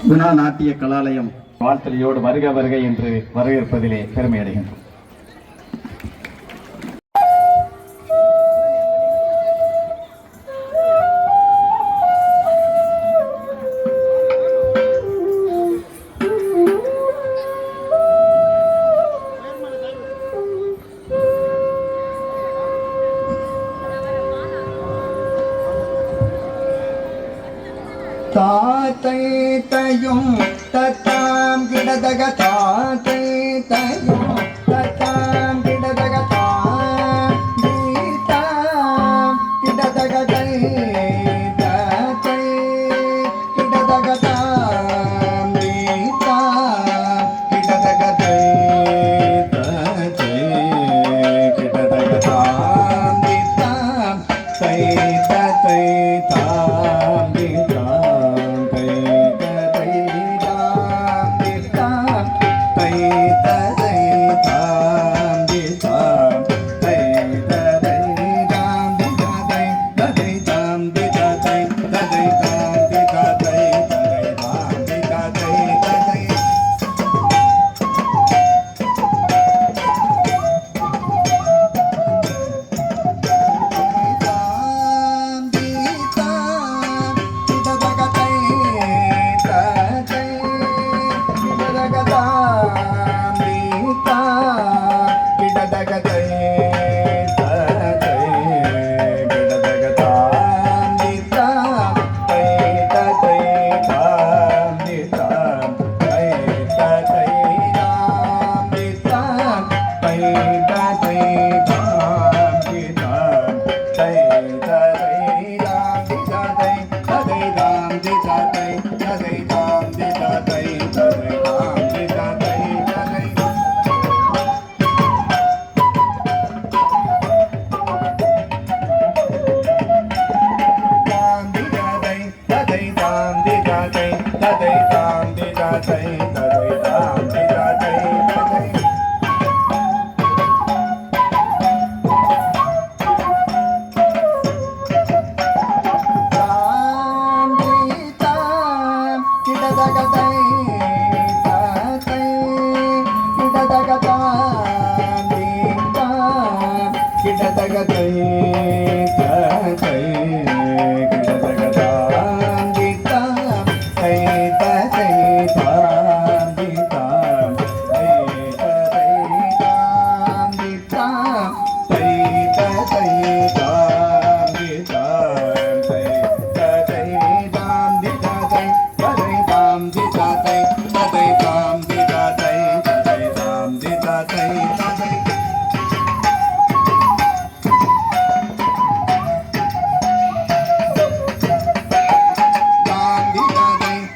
குணா நாட்டிய கலாலயம் வாழ்த்தலையோடு வருக வருக என்று வரவேற்பதிலே பெருமை அடைகின்றோம். தாத்தை தையும் தத்தாம் கிடதக தாத்தை தையும் தத்தாம் கிடதக தாம் கீதாம் கிடதக தை தாத்தை கிடதக தாம் கீதாம் கிடதக தை தாத்தை கிடதக தாம் கீதாம் தை தாத்தை தாம்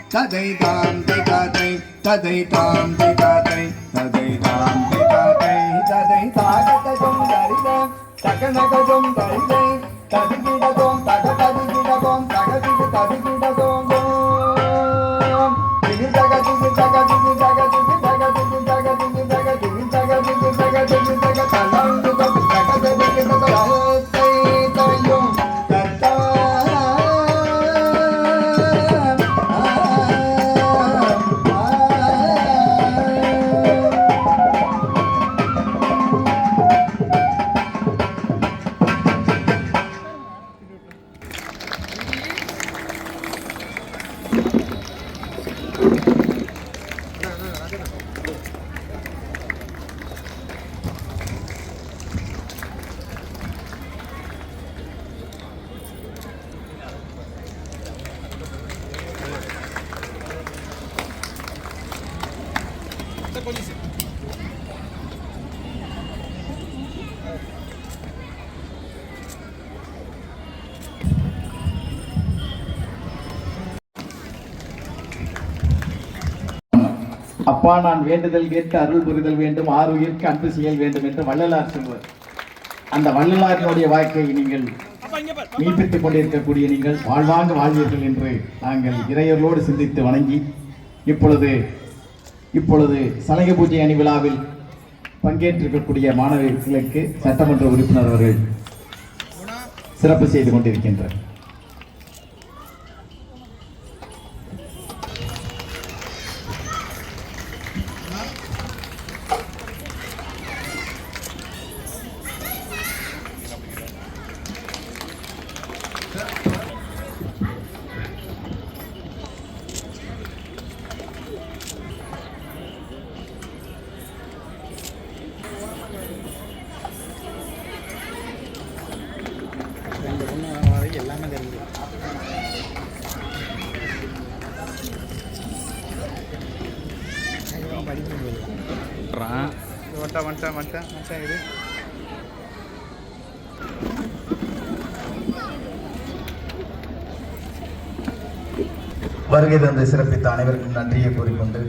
Taday tam taday taday tam taday taday tam taday taday tagata jom darida takanaga jom darida tadikida jom takatadikida jom takatida tadikida jom digi jaga digi jaga digi jaga digi jaga digi jaga digi jaga digi jaga digi jaga digi jaga talang duga takata digi jaga tay tayum tata அப்பா நான் வேண்டுதல் கேட்க அருள் புரிதல் வேண்டும், ஆறுயிர்க்கு அன்பு செயல் வேண்டும் என்று வள்ளலார் சொல்வார். அந்த வள்ளலாரினுடைய வாழ்க்கையை நீங்கள் மெய்ப்பித்துக் கொண்டிருக்கக்கூடிய நீங்கள் வாழ்வாங்க வாழ்வீர்கள் என்று நாங்கள் இறையர்களோடு சிந்தித்து வணங்கி இப்பொழுது சலகை பூஜை அணி விழாவில் பங்கேற்றிருக்கக்கூடிய மாணவர்களுக்கு சட்டமன்ற உறுப்பினர் அவர்கள் சிறப்பு செய்து கொண்டிருக்கின்றார். எல்லாமே தெரிஞ்சு படிக்க இது வருகை தந்து சிறப்பித்த அனைவருக்கும் நன்றியை கூறிக்கொண்டு